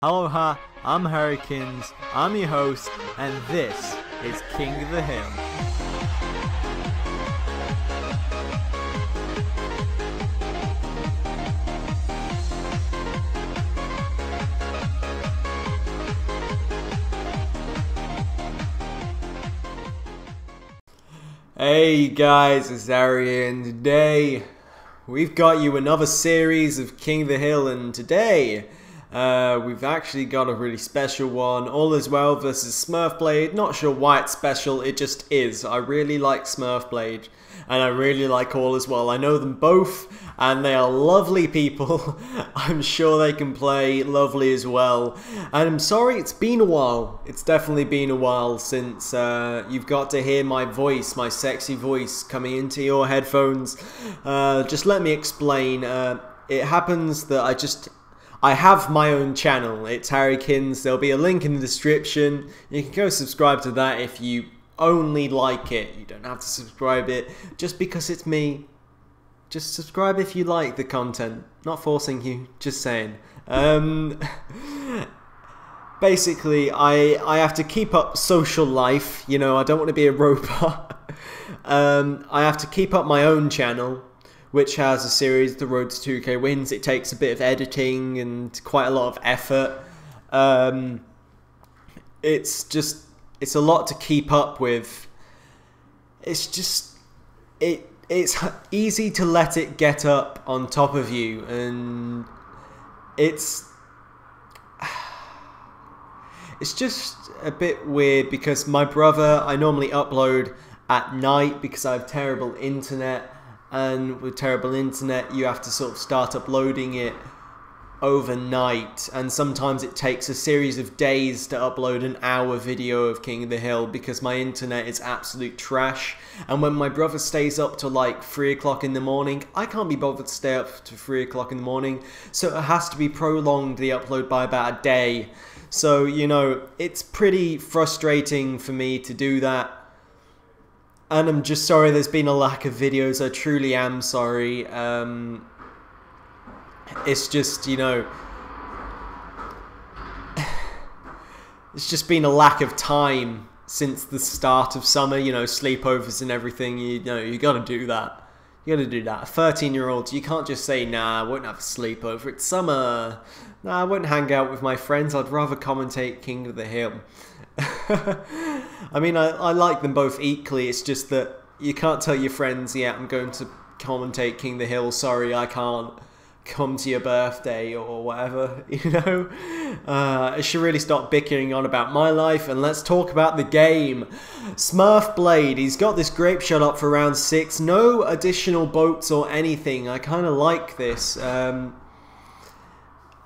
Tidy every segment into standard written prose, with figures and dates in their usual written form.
Aloha, I'm Harrykins, I'm your host, and this is King of the Hill. Hey guys, it's Ari, and today we've got you another series of King of the Hill, and today we've actually got a really special one. Alliswell versus Smurfblade. Not sure why it's special, it just is. I really like Smurfblade and I really like Alliswell. I know them both and they are lovely people. I'm sure they can play lovely as well. And I'm sorry it's been a while. It's definitely been a while since you've got to hear my voice, my sexy voice coming into your headphones. Just let me explain. It happens that I have my own channel. It's Harrykins. There'll be a link in the description. You can go subscribe to that if you only like it. You don't have to subscribe it just because it's me. Just subscribe if you like the content. Not forcing you, just saying. Basically, I have to keep up social life. You know, I don't want to be a robot. I have to keep up my own channel, which has a series, The Road to 2K Wins. It takes a bit of editing and quite a lot of effort. It's a lot to keep up with. It's easy to let it get up on top of you, and it's just a bit weird because my brother, I normally upload at night because I have terrible internet. And with terrible internet, you have to sort of start uploading it overnight. And sometimes it takes a series of days to upload an hour video of King of the Hill because my internet is absolute trash. And when my brother stays up till like 3 o'clock in the morning, I can't be bothered to stay up to 3 o'clock in the morning. So it has to be prolonged, the upload, by about a day. So, you know, it's pretty frustrating for me to do that. And I'm just sorry there's been a lack of videos. I truly am sorry. It's just, you know, it's just been a lack of time since the start of summer, you know, sleepovers and everything. You know, you gotta do that. You gotta do that. 13-year-olds, you can't just say, nah, I won't have a sleepover. It's summer. Nah, I won't hang out with my friends. I'd rather commentate King of the Hill. I mean, I like them both equally. It's just that you can't tell your friends, yeah, I'm going to commentate King of the Hill. Sorry, I can't come to your birthday or whatever, you know? I should really stop bickering on about my life and let's talk about the game. Smurfblade, he's got this grape shot up for round 6. No additional boats or anything. I kind of like this.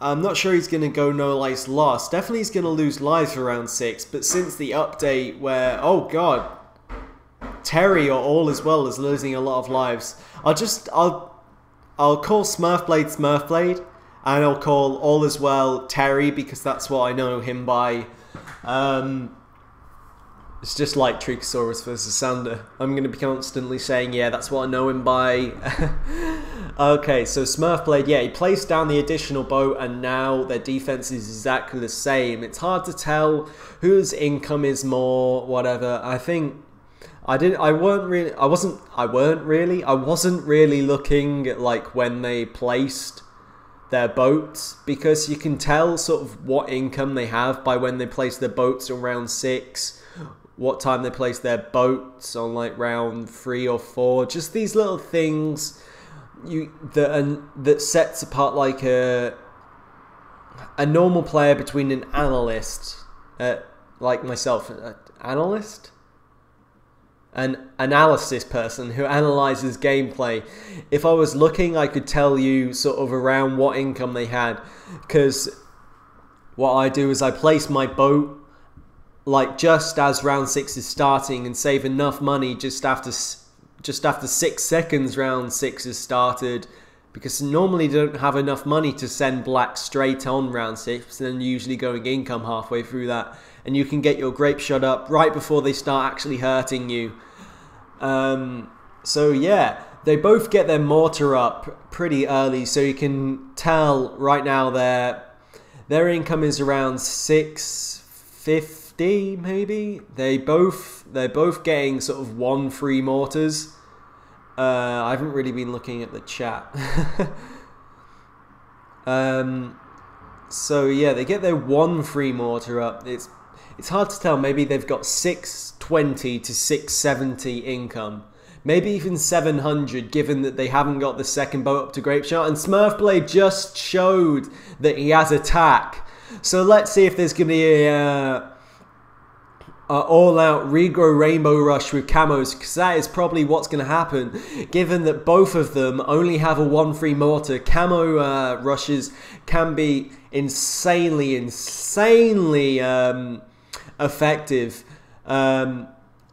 I'm not sure he's going to go no lives lost. Definitely he's going to lose lives for round 6. But since the update where, oh god, Terry or Alliswell is losing a lot of lives, I'll call Smurfblade Smurfblade, and I'll call Alliswell Terry because that's what I know him by. It's just like Trichosaurus versus Sander. I'm going to be constantly saying, yeah, that's what I know him by. Okay, so Smurfblade, yeah, he placed down the additional boat and now their defense is exactly the same. It's hard to tell whose income is more, whatever. I think I wasn't really looking at like when they placed their boats, because you can tell sort of what income they have by when they place their boats on round 6, what time they place their boats on like round 3 or 4. Just these little things that sets apart like a normal player between an analyst, like myself, an analyst? An analysis person who analyzes gameplay. If I was looking, I could tell you sort of around what income they had, because what I do is I place my boat like just as round 6 is starting and save enough money just after 6 seconds round 6 is started, because normally they don't have enough money to send black straight on round 6 and then usually going income halfway through that, and you can get your grape shot up right before they start actually hurting you. So yeah, they both get their mortar up pretty early, so you can tell right now Their income is around 650 maybe. They're both getting sort of 1 free mortars. I haven't really been looking at the chat. So yeah, they get their 1 free mortar up. It's hard to tell. Maybe they've got 620 to 670 income. Maybe even 700, given that they haven't got the second boat up to Grape Shot. And Smurfblade just showed that he has attack. So let's see if there's going to be a all-out regrow Rainbow Rush with camos, because that is probably what's going to happen, given that both of them only have a 1 free mortar. Camo rushes can be insanely effective.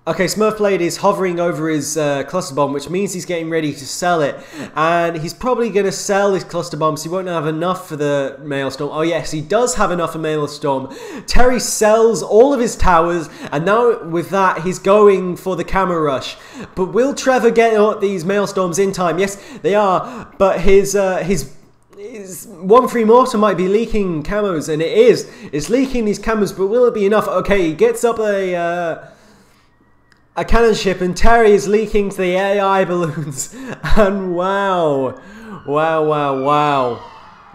Okay, Smurfblade is hovering over his cluster bomb, which means he's getting ready to sell it. And he's probably going to sell his cluster bombs. He won't have enough for the Maelstrom. Oh yes, he does have enough for Maelstrom. Terry sells all of his towers, and now with that, he's going for the camo rush. But will Trevor get these Maelstorms in time? Yes, they are. But his 1 free mortar might be leaking camos, and it is. It's leaking these camos, but will it be enough? Okay, he gets up a cannon ship, and Terry is leaking to the AI balloons. And wow.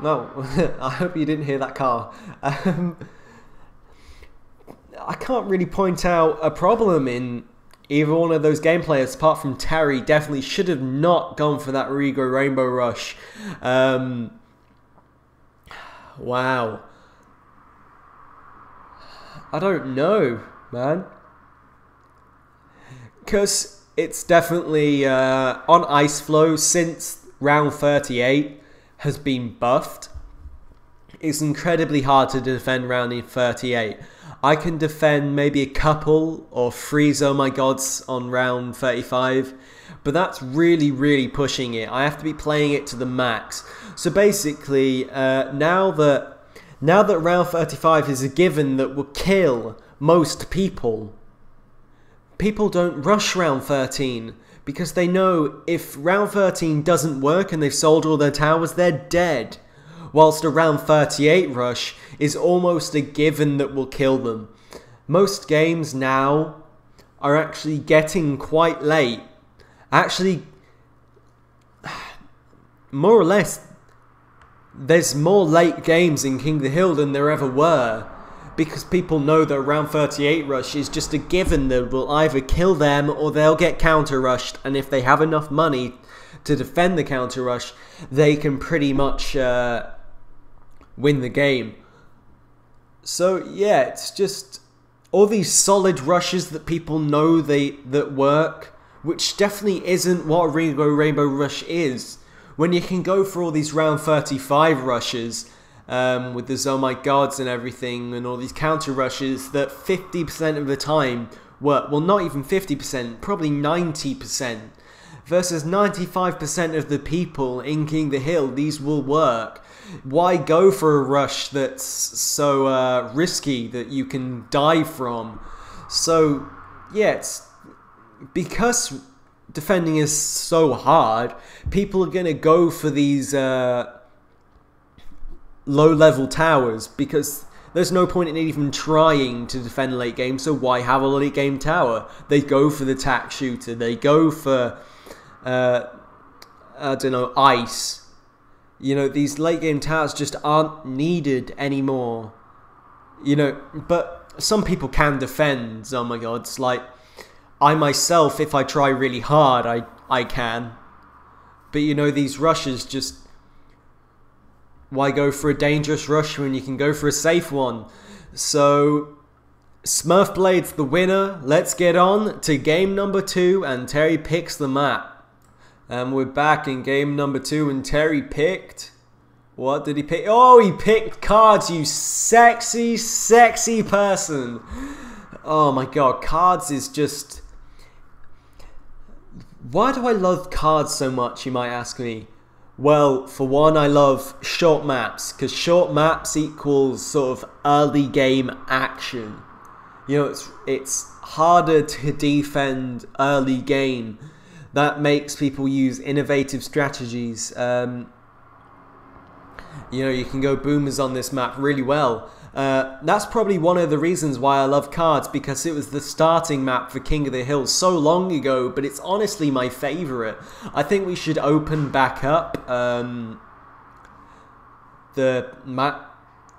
No, I hope you didn't hear that car. I can't really point out a problem in either one of those game players, apart from Terry. Definitely should have not gone for that regrow Rainbow Rush. Wow. I don't know, man. Because it's definitely on Ice Flow, since round 38 has been buffed. It's incredibly hard to defend round 38. I can defend maybe a couple or 3 Oh My Gods on round 35, but that's really pushing it. I have to be playing it to the max. So basically, now that round 35 is a given that will kill most people, people don't rush round 13 because they know if round 13 doesn't work and they've sold all their towers, they're dead. Whilst a round 38 rush is almost a given that will kill them. Most games now are actually getting quite late. Actually, more or less, there's more late games in King of the Hill than there ever were. Because people know that round 38 rush is just a given that will either kill them or they'll get counter rushed. And if they have enough money to defend the counter rush, they can pretty much win the game. So yeah, it's just all these solid rushes that people know that work, which definitely isn't what Rainbow Rush is. When you can go for all these round 35 rushes, with the Oh My Gods and everything, and all these counter rushes that 50% of the time work. Well, not even 50%, probably 90%. Versus 95% of the people in King of the Hill, these will work. Why go for a rush that's so risky that you can die from? So, yeah, it's because defending is so hard, people are going to go for these low-level towers, because there's no point in even trying to defend late game, so why have a late game tower? They go for the tack shooter, they go for, I don't know, ice. You know, these late game towers just aren't needed anymore. You know, but some people can defend, oh my god, it's like, I myself, if I try really hard, I can. But you know, these rushes just, why go for a dangerous rush when you can go for a safe one? So, Smurfblade's the winner. Let's get on to game number 2, and Terry picks the map. And we're back in game number 2, and Terry picked... What did he pick? Oh, he picked cards, you sexy person. Oh my god, cards is just... Why do I love cards so much, you might ask me? Well, for one, I love short maps, because short maps equals sort of early game action. You know, it's harder to defend early game. That makes people use innovative strategies. You know, you can go boomers on this map really well. That's probably one of the reasons why I love cards, because it was the starting map for King of the Hill so long ago, but it's honestly my favourite. I think we should open back up the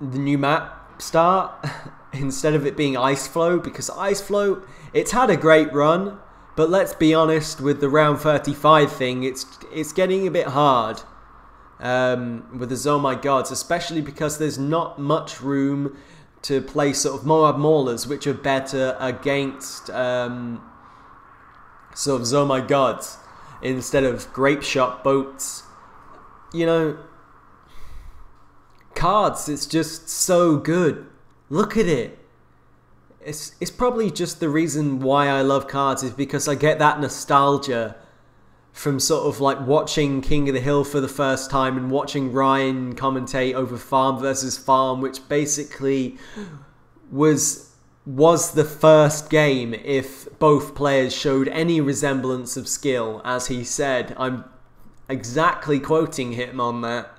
new map start instead of it being Ice Flow, because Ice Flow, it's had a great run, but let's be honest, with the round 35 thing, it's getting a bit hard with the Oh My Gods, especially because there's not much room to play sort of Moab Maulers, which are better against sort of Oh My Gods instead of Grape Shot Boats. You know, cards, it's just so good. Look at it. It's probably just the reason why I love cards, is because I get that nostalgia from sort of like watching King of the Hill for the first time and watching Ryan commentate over Farm versus Farm, which basically was the first game if both players showed any resemblance of skill, as he said. I'm exactly quoting him on that.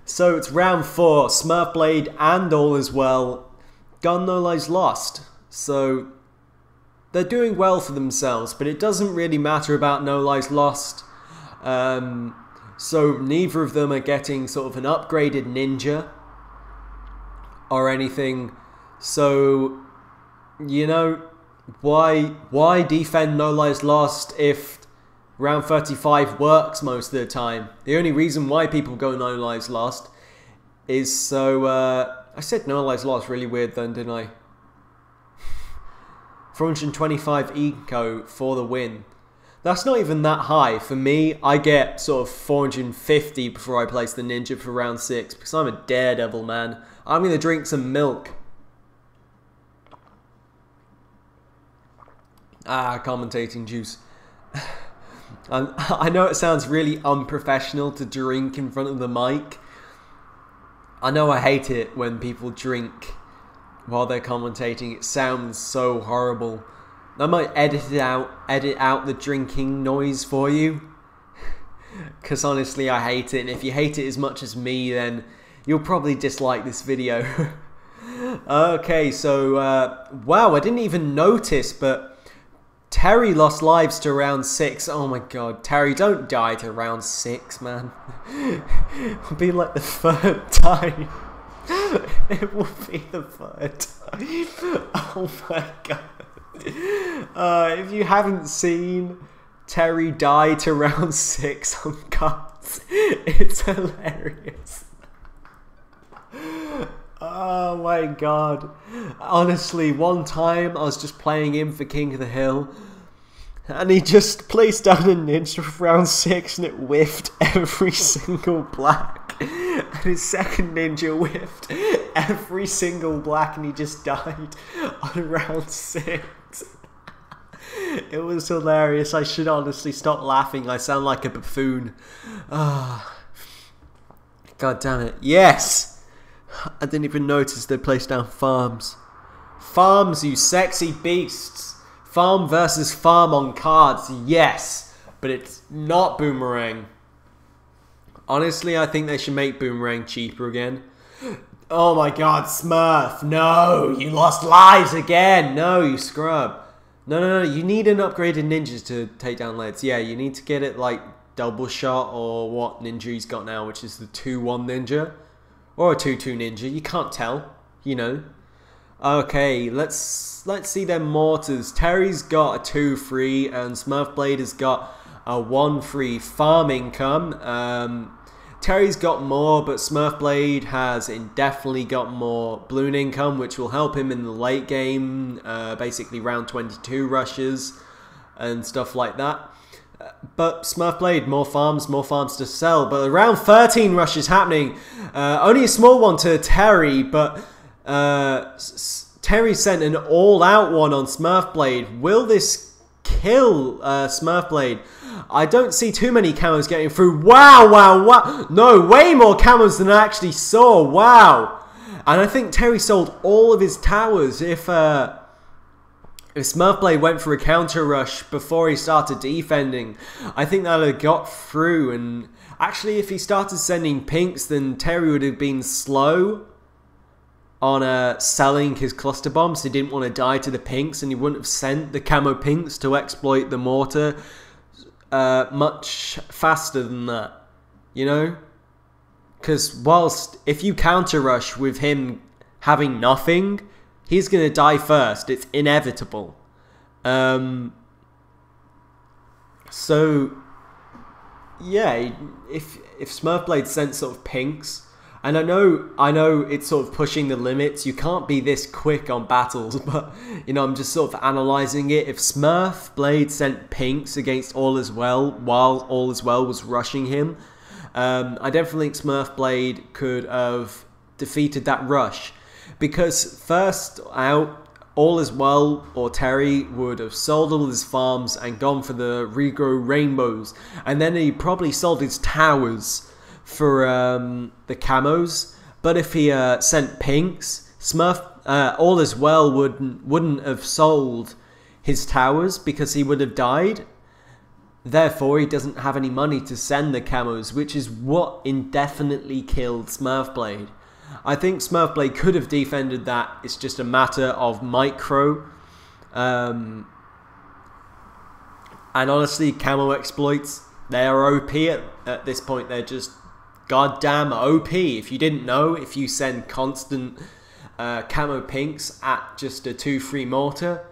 So it's round 4, Smurfblade and Alliswell, Gun No Lies Lost. So they're doing well for themselves, but it doesn't really matter about No Lies Lost. So neither of them are getting sort of an upgraded ninja or anything. So, you know, why defend No Lies Lost if round 35 works most of the time? The only reason why people go No Lies Lost is so... I said No Lies Lost really weird then, didn't I? 425 eco for the win. That's not even that high. For me, I get sort of 450 before I place the ninja for round 6, because I'm a daredevil, man. I'm going to drink some milk. Commentating juice. I know it sounds really unprofessional to drink in front of the mic. I know I hate it when people drink while they're commentating. It sounds so horrible. I might edit out the drinking noise for you, because honestly I hate it, and if you hate it as much as me, then you'll probably dislike this video. Okay, so wow, I didn't even notice, but Terry lost lives to round 6. Oh my god, Terry, don't die to round 6, man. It'll be like the 3rd time. It will be the 3rd time. Oh my god. If you haven't seen Terry die to round 6 on cards, it's hilarious. Oh my god. Honestly, one time I was just playing him for King of the Hill, and he just placed down a ninja for round 6 and it whiffed every single black. And his second ninja whiffed every single black and he just died on round 6. It was hilarious. I should honestly stop laughing. I sound like a buffoon. God damn it. Yes! I didn't even notice they placed down farms. Farms, you sexy beasts. Farm versus farm on cards, yes. But it's not Boomerang. Honestly, I think they should make Boomerang cheaper again. Oh my god, Smurf. No, you lost lives again. No, you scrub. No. You need an upgraded ninja to take down leads. Yeah, you need to get it like double shot or what ninja he's got now, which is the 2-1 ninja. Or a 2-2 ninja. You can't tell, you know. Okay, let's see them mortars. Terry's got a 2-3 and Smurfblade has got a 1-3 farm income. Terry's got more, but Smurfblade has definitely got more balloon income, which will help him in the late game, basically round 22 rushes and stuff like that. But Smurfblade, more farms to sell. But around 13 rushes happening. Only a small one to Terry, but Terry sent an all-out one on Smurfblade. Will this kill Smurfblade? I don't see too many camos getting through. Wow. No, way more camos than I actually saw. Wow. And I think Terry sold all of his towers. If If Smurfblade went for a counter rush before he started defending, I think that would have got through. And actually, if he started sending pinks, then Terry would have been slow on selling his cluster bombs. He didn't want to die to the pinks, and he wouldn't have sent the camo pinks to exploit the mortar much faster than that, you know? Because whilst if you counter rush with him having nothing, he's going to die first. It's inevitable. So, yeah, if Smurfblade sent sort of pinks, and I know it's sort of pushing the limits. You can't be this quick on battles, but, you know, I'm just sort of analysing it. If Smurfblade sent pinks against Alliswell while Alliswell was rushing him, I definitely think Smurfblade could have defeated that rush. Because first out, Alliswell or Terry would have sold all his farms and gone for the regrow rainbows. And then he probably sold his towers for the camos. But if he sent pinks, Alliswell wouldn't have sold his towers because he would have died. Therefore, he doesn't have any money to send the camos, which is what indefinitely killed Smurfblade. I think Smurfblade could have defended that. It's just a matter of micro. And honestly, camo exploits, they are OP at this point. They're just goddamn OP. If you didn't know, if you send constant camo pinks at just a 2-3 mortar,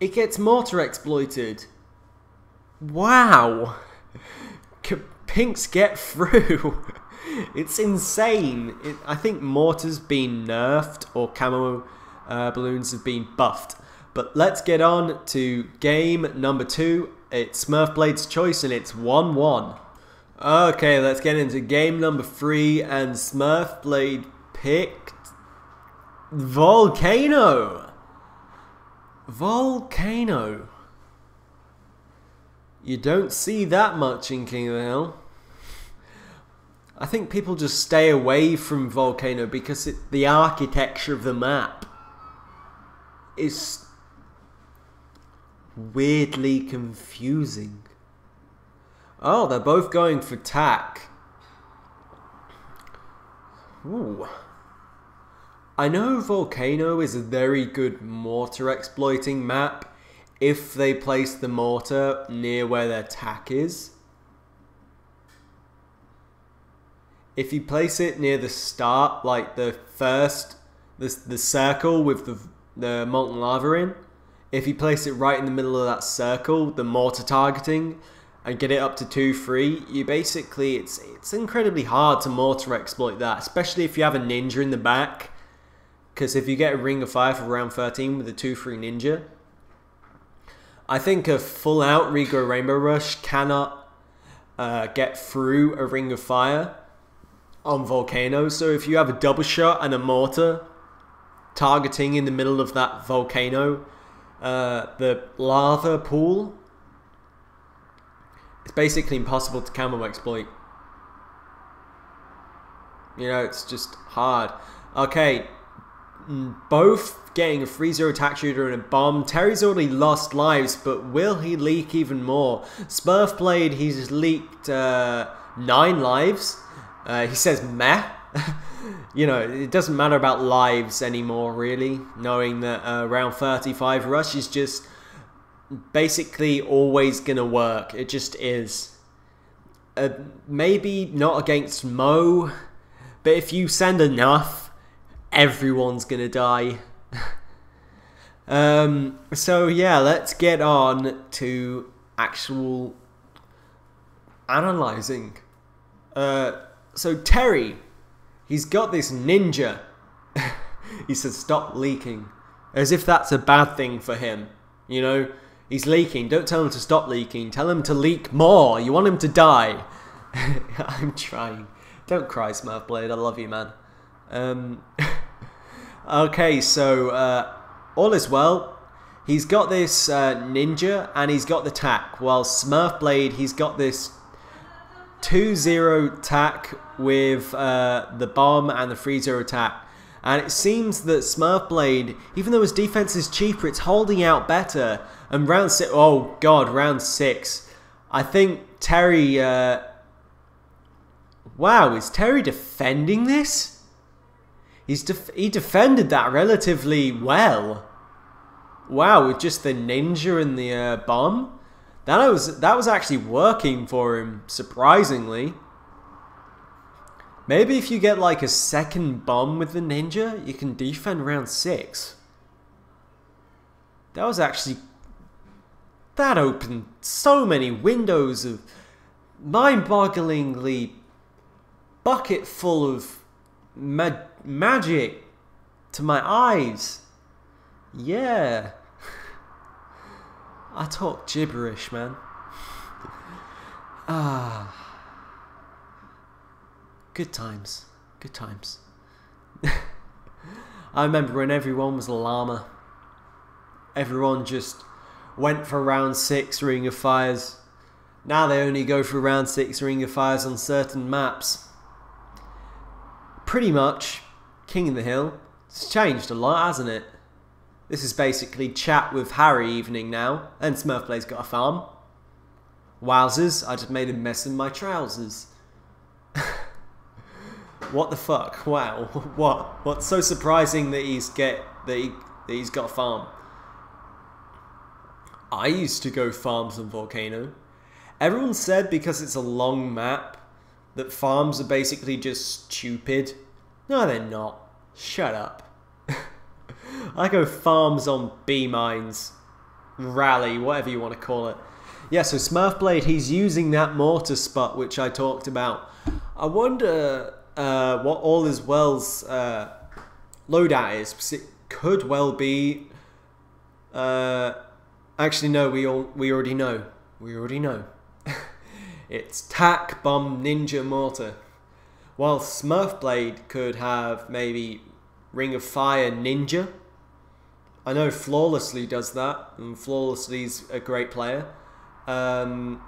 it gets mortar exploited. Wow. Pinks get through. It's insane. I think mortar's been nerfed or camo balloons have been buffed. But let's get on to game number 2. It's Smurfblade's choice and it's 1-1. Okay, let's get into game number 3, and Smurfblade picked Volcano. Volcano. You don't see that much in King of the Hill. I think people just stay away from Volcano because the architecture of the map is weirdly confusing. Oh, they're both going for tack. Ooh. I know Volcano is a very good mortar exploiting map if they place the mortar near where their tack is. If you place it near the start, like the circle with the molten lava in, if you place it right in the middle of that circle, the mortar targeting, and get it up to 2-3, you basically, it's incredibly hard to mortar exploit that, especially if you have a ninja in the back. Because if you get a ring of fire for round 13 with a 2-3 ninja, I think a full out regrow rainbow rush cannot get through a ring of fire on Volcano. So if you have a double shot and a mortar targeting in the middle of that Volcano, the lava pool, it's basically impossible to camo exploit. You know, it's just hard. Okay, both getting a 3-0 attack shooter and a bomb. Terry's already lost lives, but will he leak even more? Smurfblade, he's leaked 9 lives. He says meh. You know, it doesn't matter about lives anymore, really, knowing that round 35 rush is just basically always gonna work. It just is. Maybe not against Mo, but if you send enough, everyone's gonna die. So yeah, let's get on to actual analyzing. So Terry, he's got this ninja. He says stop leaking, as if that's a bad thing for him, you know. He's leaking. Don't tell him to stop leaking. Tell him to leak more. You want him to die. I'm trying. Don't cry, Smurfblade. I love you, man. Okay, so all is well. He's got this ninja and he's got the tack. While Smurfblade, he's got this 2-0 tack with the bomb and the 3-0 tack. And it seems that Smurfblade, even though his defense is cheaper, it's holding out better. And round 6, oh god, round 6. I think Terry, wow, is Terry defending this? He defended that relatively well. Wow, with just the ninja and the bomb. That was actually working for him, surprisingly. Maybe if you get like a second bomb with the ninja, you can defend round 6. That was actually... That opened so many windows of mind-bogglingly bucket full of magic to my eyes. Yeah. I talk gibberish, man. Ah. Good times. Good times. I remember when everyone was a llama. Everyone just went for round 6 Ring of Fires. Now they only go for round 6 Ring of Fires on certain maps. Pretty much, King of the Hill. It's changed a lot, hasn't it? This is basically chat with Harry evening now, and Smurfblade's got a farm. Wowzers, I just made a mess in my trousers. What the fuck? Wow. What? What's so surprising that he's got a farm? I used to go farms on Volcano. Everyone said because it's a long map that farms are basically just stupid. No, they're not. Shut up. I go farms on B mines, rally, whatever you want to call it. Yeah, so Smurfblade, he's using that mortar spot which I talked about. I wonder what Alliswell's loadout is, because it could well be. Actually, no, we already know. We already know. It's tack, bomb, ninja, mortar. While Smurfblade could have maybe Ring of Fire, ninja. I know Flawlessly does that, and Flawlessly's a great player. And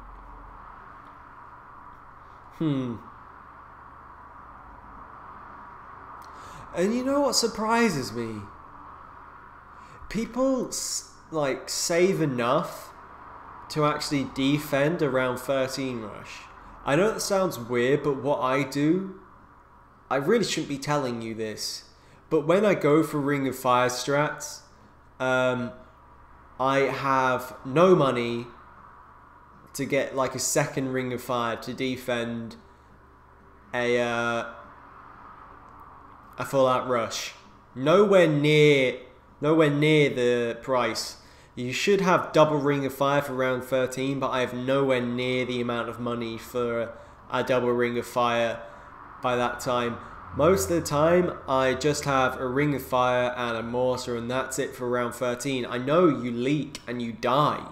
you know what surprises me? People like save enough to actually defend around 13 rush. I know that sounds weird, but what I do, I really shouldn't be telling you this, but when I go for Ring of Fire strats, I have no money to get like a second Ring of Fire to defend a full out rush. Nowhere near the price. You should have double Ring of Fire for round 13, but I have nowhere near the amount of money for a double Ring of Fire by that time. Most of the time, I just have a Ring of Fire and a mortar, and that's it for round 13. I know you leak and you die,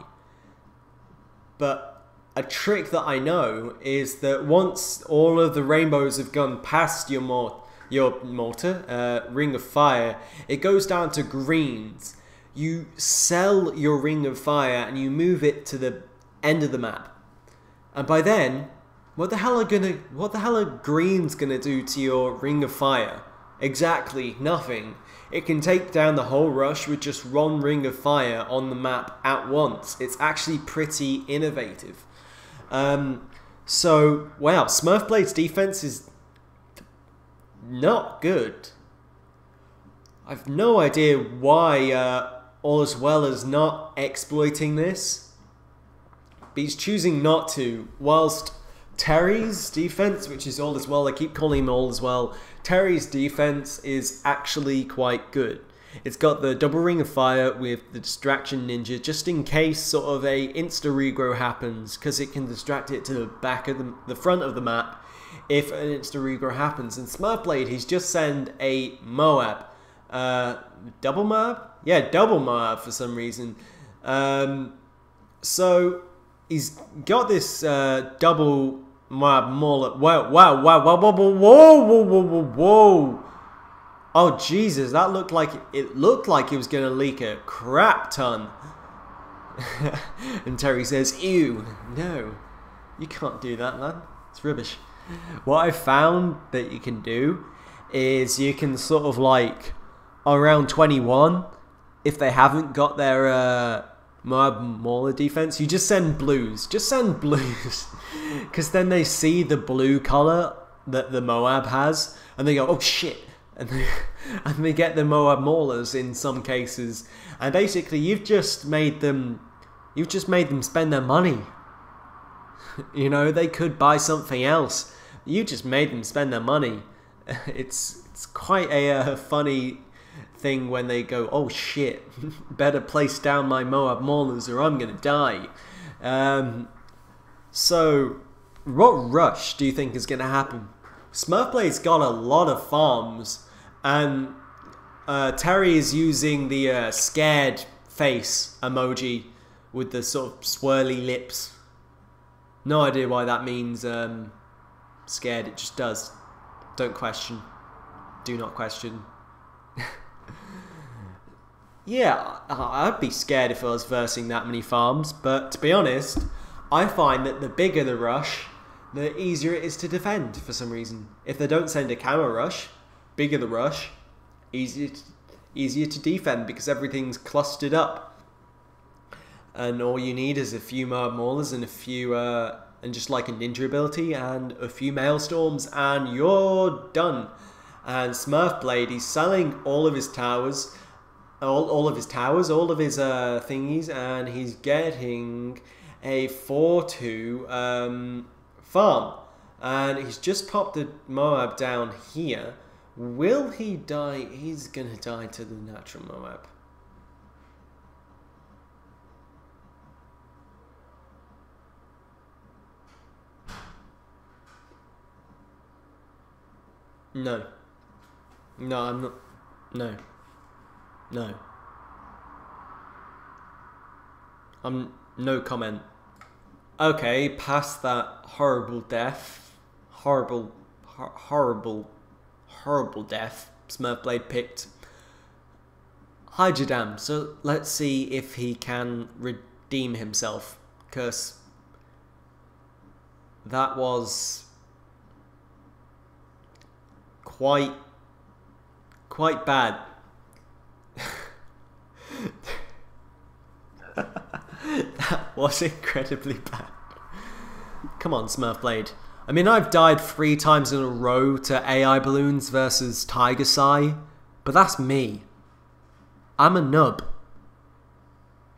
but a trick that I know is that once all of the rainbows have gone past your mortar, Ring of Fire, it goes down to greens. You sell your Ring of Fire and you move it to the end of the map, and by then, what the hell are greens gonna do to your Ring of Fire? Exactly nothing. It can take down the whole rush with just one Ring of Fire on the map at once. It's actually pretty innovative. So wow, Smurfblade's defense is not good. I've no idea why Alliswell is not exploiting this, but he's choosing not to, whilst Terry's defense, which is Alliswell, I keep calling him Alliswell, Terry's defense is actually quite good. It's got the double Ring of Fire with the distraction ninja, just in case sort of a insta regrow happens, because it can distract it to the back of the front of the map if an insta regrow happens. And Smurfblade, he's just sent a Moab, double Moab? Yeah, double Moab for some reason. So he's got this double Moab mullet. Whoa. Oh Jesus, that looked like it was gonna leak a crap ton. And Terry says, "Ew, no, you can't do that, man. It's rubbish." What I found that you can do is you can sort of like, around 21, if they haven't got their Moab Mauler defense, you just send blues. Just send blues. Because then they see the blue color that the Moab has, and they go, oh shit. And they get the Moab Maulers in some cases. And basically, you've just made them spend their money. You know, they could buy something else. You just made them spend their money. It's quite a funny thing when they go, oh shit, better place down my Moab Maulers or I'm gonna die. So, what rush do you think is gonna happen? Smurfblade's got a lot of farms, and Terry is using the scared face emoji with the sort of swirly lips. No idea why that means scared, it just does. Don't question. Do not question. Yeah, I'd be scared if I was versing that many farms, but to be honest, I find that the bigger the rush, the easier it is to defend for some reason. If they don't send a camo rush, bigger the rush, easier to defend because everything's clustered up. And all you need is a few Moab Maulers and a few, and just like a ninja ability and a few Maelstorms, and you're done. And Smurfblade, he's selling all of his towers, all of his thingies, and he's getting a 4-2 farm. And he's just popped the Moab down here. Will he die? He's gonna die to the natural Moab. No. No, I'm not. No. No. No comment. Okay, past that horrible death. Horrible death Smurfblade picked. Hydrodam. So let's see if he can redeem himself. Because that was quite bad. That was incredibly bad. Come on, Smurfblade. I mean, I've died 3 times in a row to AI Bloons versus Tiger Sai, but that's me. I'm a nub.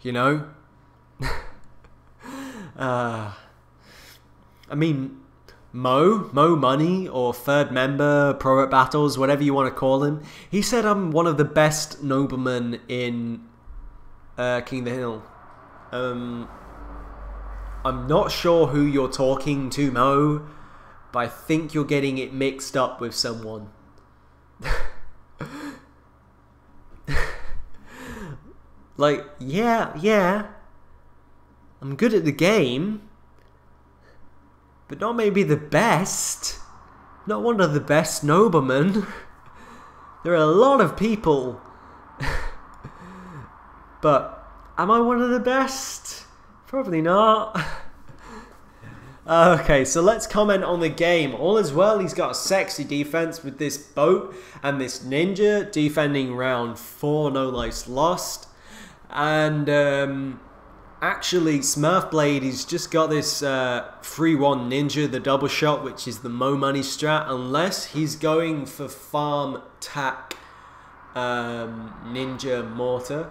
You know? I mean, Mo Money, or third member, Pro at Battles, whatever you want to call him, he said I'm one of the best noblemen in King of the Hill. I'm not sure who you're talking to, Mo, but I think you're getting it mixed up with someone. Like, yeah, I'm good at the game, but not maybe the best. Not one of the best noblemen. There are a lot of people. But am I one of the best? Probably not. Okay, so let's comment on the game. All is well, he's got a sexy defense with this boat and this ninja, defending round 4, no lives lost. And actually, Smurfblade, he's just got this 3-1 ninja, the double shot, which is the Mo Money strat, unless he's going for farm tack ninja mortar,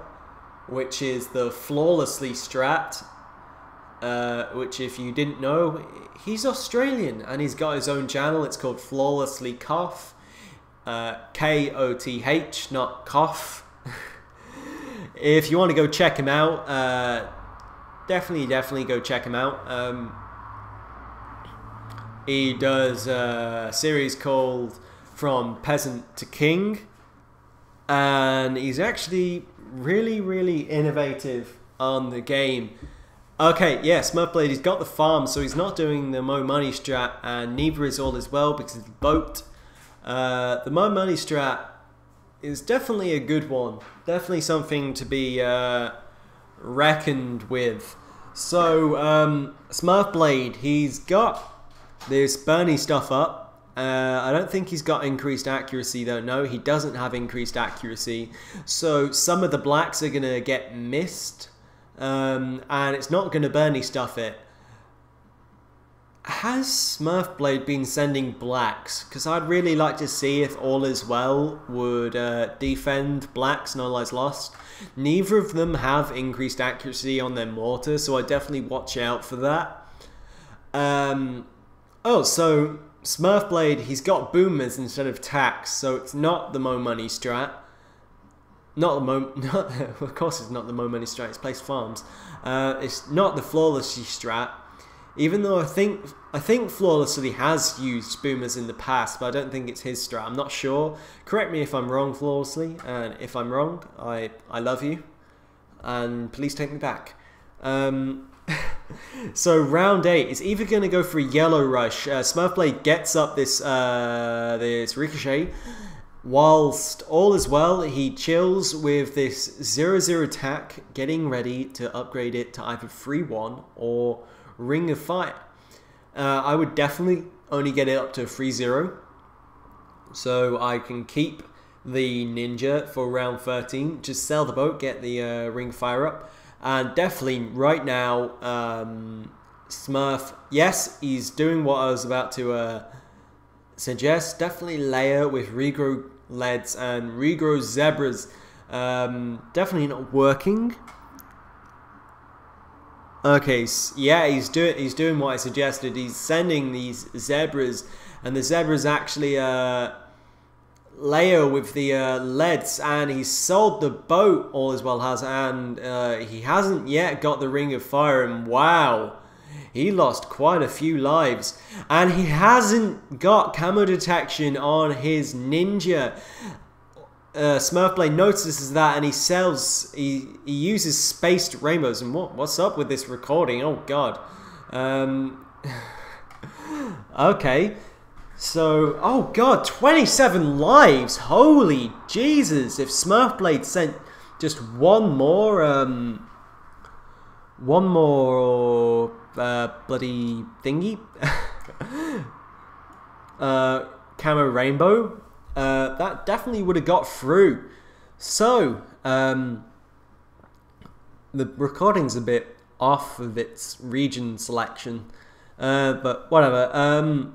which is the flawlessly strat, which if you didn't know, he's Australian and he's got his own channel. It's called Flawlessly Koth, Koth, not cough. If you want to go check him out, definitely go check him out. He does a series called From Peasant to King, and he's actually really innovative on the game. Okay, yeah, Smurfblade, he's got the farm, so he's not doing the Mo Money strat, and neither is All Is Well because of the boat. The Mo Money strat is definitely a good one. Definitely something to be reckoned with. So, Smurfblade, he's got this Bernie stuff up, I don't think he's got increased accuracy though. No, he doesn't have increased accuracy. So some of the blacks are going to get missed. And it's not going to Bernie stuff it. Has Smurfblade been sending blacks? Because I'd really like to see if Alliswell would defend blacks, no lies lost. Neither of them have increased accuracy on their mortar, so I definitely watch out for that. Oh, so Smurfblade, he's got boomers instead of tacks, so it's not the Mo Money strat. Of course it's not the Mo Money strat, it's placed farms. It's not the Flawlessly strat. Even though I think Flawlessly has used boomers in the past, but I don't think it's his strat. I'm not sure. Correct me if I'm wrong, Flawlessly, and if I'm wrong, I love you, and please take me back. So round 8 is either going to go for a yellow rush. Smurfblade gets up this this ricochet, whilst Alliswell he chills with this 0-0 attack, getting ready to upgrade it to either 3-1 or Ring of Fire. I would definitely only get it up to 3-0, so I can keep the ninja for round 13. Just sell the boat, get the Ring of Fire up, and definitely right now, Smurf. Yes, he's doing what I was about to suggest. Definitely layer with regrow leads and regrow zebras. Definitely not working. Okay, yeah, he's doing what I suggested. He's sending these zebras, and the zebras actually layer with the leads, and he's sold the boat. Alliswell has, and he hasn't yet got the Ring of Fire. And wow, he lost quite a few lives, and he hasn't got camo detection on his ninja. Smurfblade notices that, and he sells. He uses spaced rainbows. And what's up with this recording? Oh god. Okay. So, oh god, 27 lives. Holy Jesus! If Smurfblade sent just one more bloody thingy, camo rainbow. That definitely would have got through. So, the recording's a bit off of its region selection, but whatever.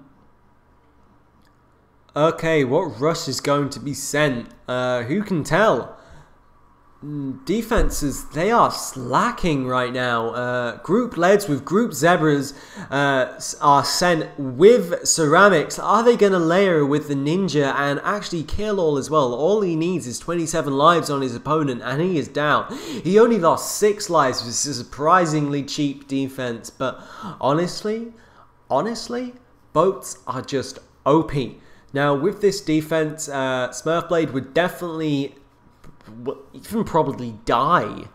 Okay, what rush is going to be sent? Who can tell? Defenses, they are slacking right now. Group leads with group zebras are sent with ceramics. Are they going to layer with the ninja and actually kill Alliswell? All he needs is 27 lives on his opponent, and he is down. He only lost 6 lives, which is a surprisingly cheap defense. But honestly, boats are just OP. Now with this defense, Smurfblade would definitely even probably die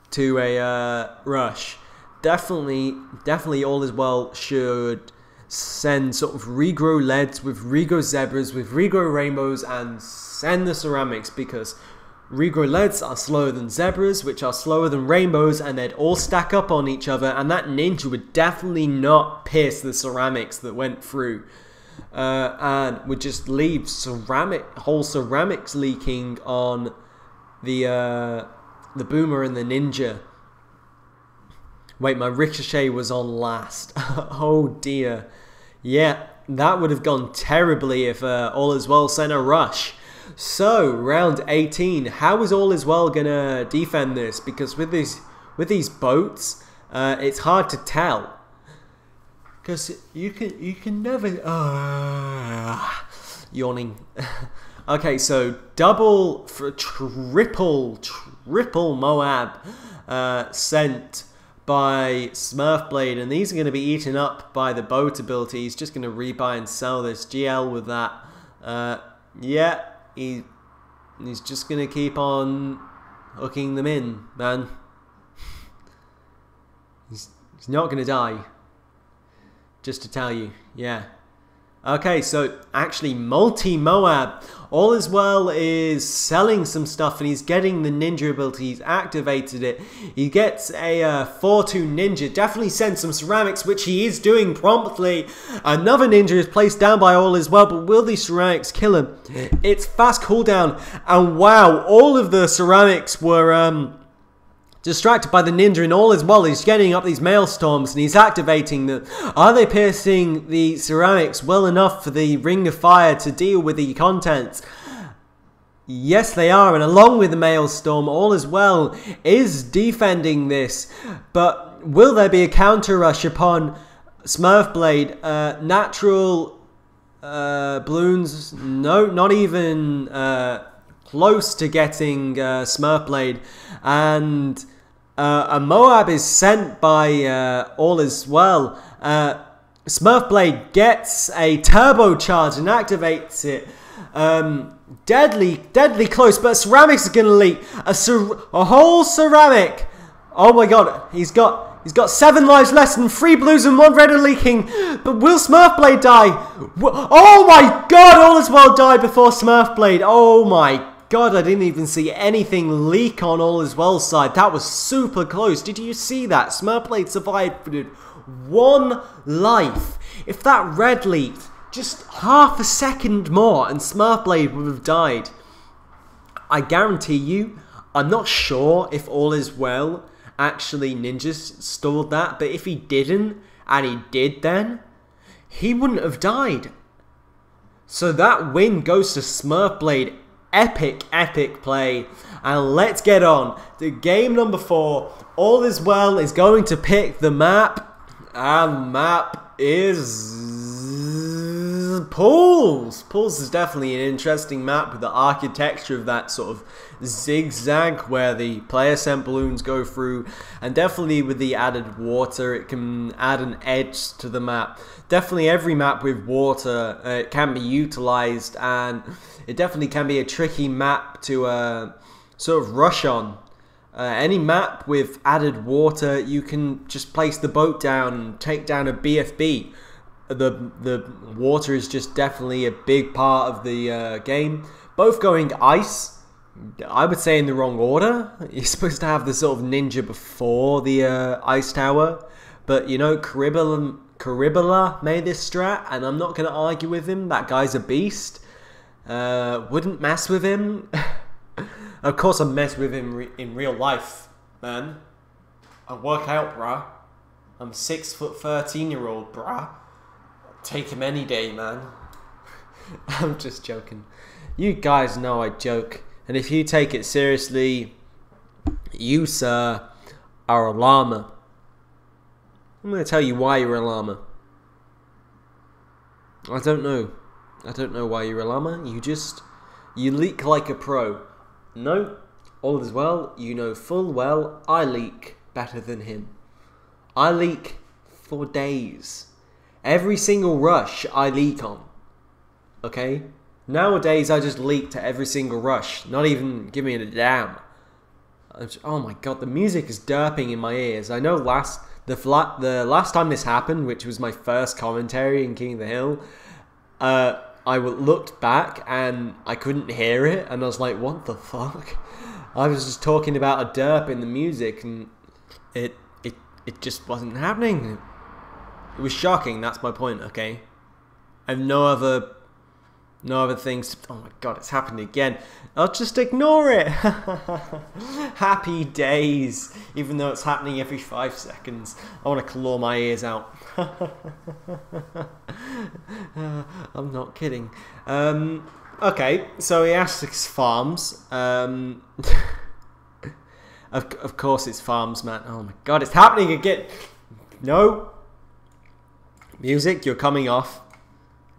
to a rush. Definitely Alliswell should send sort of regrow leads with regrow zebras with regrow rainbows and send the ceramics, because regrow leads are slower than zebras, which are slower than rainbows, and they'd all stack up on each other, and that ninja would definitely not pierce the ceramics that went through. And would just leave whole ceramics leaking on the boomer and the ninja. Wait, my ricochet was on last. Oh dear. Yeah, that would have gone terribly if Alliswell sent a rush. So, round 18. How is Alliswell gonna defend this? Because with these boats, it's hard to tell. Because you can never yawning. Okay, so double for triple Moab sent by Smurfblade, and these are going to be eaten up by the boat ability. He's just going to rebuy and sell this GL with that. Yeah, he's just going to keep on hooking them in, man. He's not going to die. Just to tell you, yeah. Okay, so actually multi-Moab. Alliswell is selling some stuff and he's getting the ninja ability. He's activated it. He gets a 4-2 ninja. Definitely sends some ceramics, which he is doing promptly. Another ninja is placed down by Alliswell, but will these ceramics kill him? It's fast cooldown. And wow, all of the ceramics were distracted by the ninja, and Alliswell he's getting up these maelstorms and he's activating them. Are they piercing the ceramics well enough for the ring of fire to deal with the contents? Yes, they are, and along with the maelstorm, Alliswell is defending this. But will there be a counter rush upon Smurfblade? Natural Bloons? No, not even close to getting Smurfblade. And a Moab is sent by Alliswell. Smurfblade gets a turbocharge and activates it. Deadly close, but ceramics is going to leak. A whole ceramic. Oh my god, he's got 7 lives less than 3 blues and 1 red are leaking. But will Smurfblade die? Oh my god, Alliswell died before Smurfblade. Oh my god, I didn't even see anything leak on Alliswell's side. That was super close. Did you see that? Smurfblade survived with 1 life. If that red leaked just half a second more and Smurfblade would have died. I guarantee you, I'm not sure if Alliswell actually ninjas stored that, but if he didn't, and he did then, he wouldn't have died. So that win goes to Smurfblade. Epic play. And let's get on to game number 4. Alliswell is going to pick the map, and the map is Pools. Pools is definitely an interesting map with the architecture of that sort of zigzag where the player sent balloons go through, and definitely with the added water it can add an edge to the map. Definitely every map with water can be utilized, and it definitely can be a tricky map to sort of rush on. Any map with added water, you can just place the boat down and take down a BFB. The water is just definitely a big part of the game. Both going ice, I would say in the wrong order. You're supposed to have the sort of ninja before the ice tower. But you know, Caribala made this strat, and I'm not going to argue with him. That guy's a beast. Wouldn't mess with him. Of course I mess with him in real life, man. I work out, bruh. I'm 6'13" bruh. Take him any day, man. I'm just joking. You guys know I joke. And if you take it seriously, you, sir, are a llama. I'm going to tell you why you're a llama. I don't know. I don't know why you're a llama. You leak like a pro. No, Alliswell, you know full well I leak better than him. I leak for days. Every single rush I leak on. Okay? Nowadays I just leak to every single rush. Not even giving it a damn. Oh my god, the music is derping in my ears. I know the last time this happened, which was my first commentary in King of the Hill, I looked back and I couldn't hear it, and I was like, what the fuck? I was just talking about a derp in the music, and it just wasn't happening. It was shocking, that's my point, okay? I have no other things to... Oh my god, it's happened again. I'll just ignore it. Happy days. Even though it's happening every 5 seconds. I want to claw my ears out. I'm not kidding. Okay, so he asks farms. Of course it's farms, man. Oh my god, it's happening again. No. Music, you're coming off.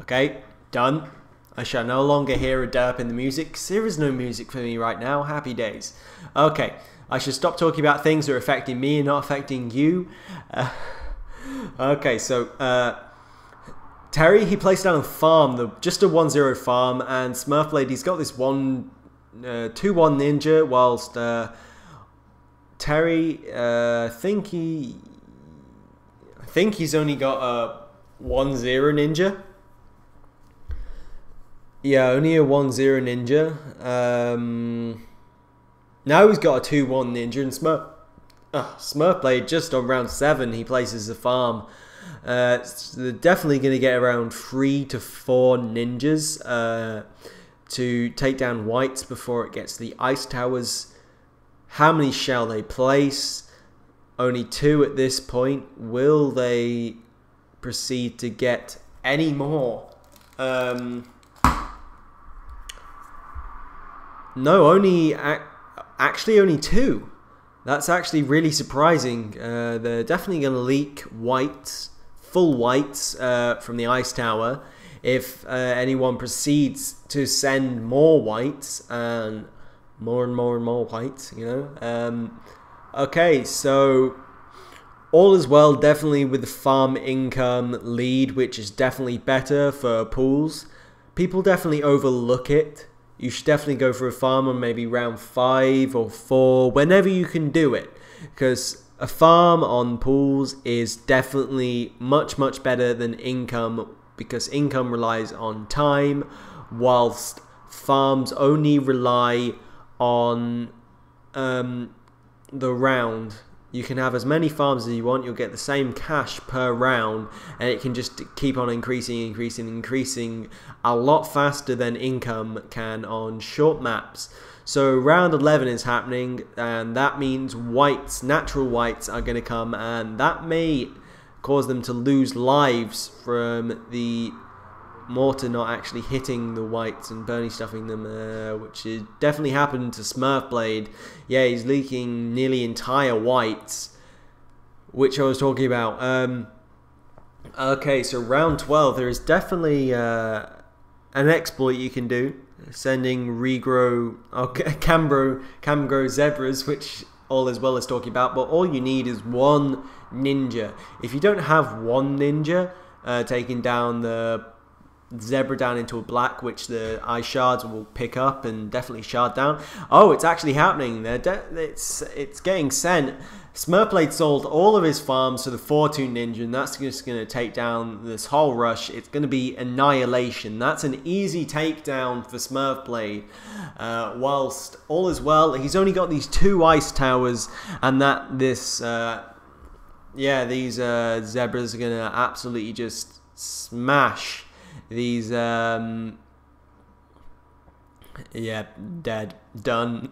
Okay, done. I shall no longer hear a derp in the music, because there is no music for me right now. Happy days. Okay, I should stop talking about things that are affecting me and not affecting you. Okay, so Terry, he placed down a farm, just a 1-0 farm, and Smurfblade, he's got this 2-1 ninja, whilst Terry, I think he's only got a 1-0 ninja. Yeah, only a 1-0 ninja. Now he's got a 2-1 ninja, and Smurfblade just on round 7 he places a farm. So they're definitely going to get around 3 to 4 ninjas to take down whites before it gets to the ice towers. How many shall they place? Only 2 at this point. Will they proceed to get any more? No, actually only 2. That's actually really surprising. They're definitely going to leak whites, full whites from the ice tower if anyone proceeds to send more whites and more whites, you know. Okay, so all is well, definitely with the farm income lead, which is definitely better for pools. People definitely overlook it. You should definitely go for a farm on maybe round 5 or 4, whenever you can do it. Because a farm on pools is definitely much better than income, because income relies on time, whilst farms only rely on the round. You can have as many farms as you want, you'll get the same cash per round, and it can just keep on increasing a lot faster than income can on short maps. So round 11 is happening, and that means whites, natural whites, are going to come, and that may cause them to lose lives from the mortar not actually hitting the whites and Bernie stuffing them, which is definitely happened to Smurfblade. Yeah, he's leaking nearly entire whites, which I was talking about. Okay, so round 12, there is definitely an exploit you can do, sending Cambro zebras, which all as well as talking about, but all you need is 1 ninja. If you don't have 1 ninja taking down the zebra down into a black, which the ice shards will pick up and definitely shard down. Oh, it's actually happening. It's getting sent. Smurfblade sold all of his farms to the 4-2 ninja, and that's just going to take down this whole rush. It's going to be annihilation. That's an easy takedown for Smurfblade. Whilst all is well, he's only got these 2 ice towers, and these zebras are going to absolutely just smash these. Dead. Done.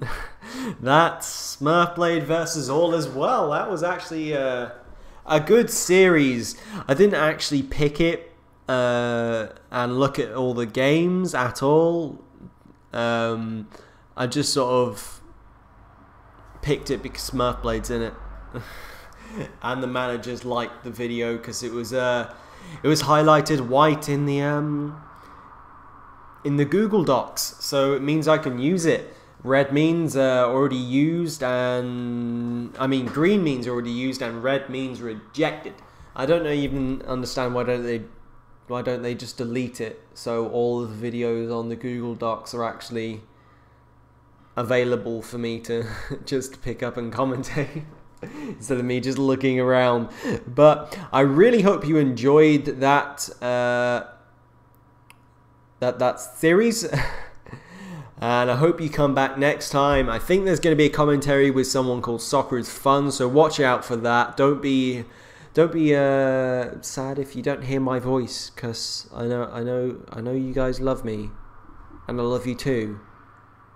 That's Smurfblade versus All Is Well. That was actually a good series. I didn't actually pick it and look at all the games at all. I just sort of picked it because Smurfblade's in it. And the managers liked the video because it was highlighted white in the Google Docs, so it means I can use it. Red means already used, and green means already used, and red means rejected. I don't even understand why don't they just delete it so all of the videos on the Google Docs are actually available for me to just pick up and commentate instead of me just looking around. But I really hope you enjoyed that that series. And I hope you come back next time. I think there's going to be a commentary with someone called Soccer is Fun, so watch out for that. Don't be sad if you don't hear my voice, because I know you guys love me, and I love you too.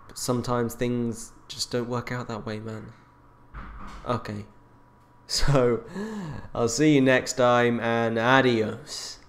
But sometimes things just don't work out that way, man. Okay, so I'll see you next time, and adios.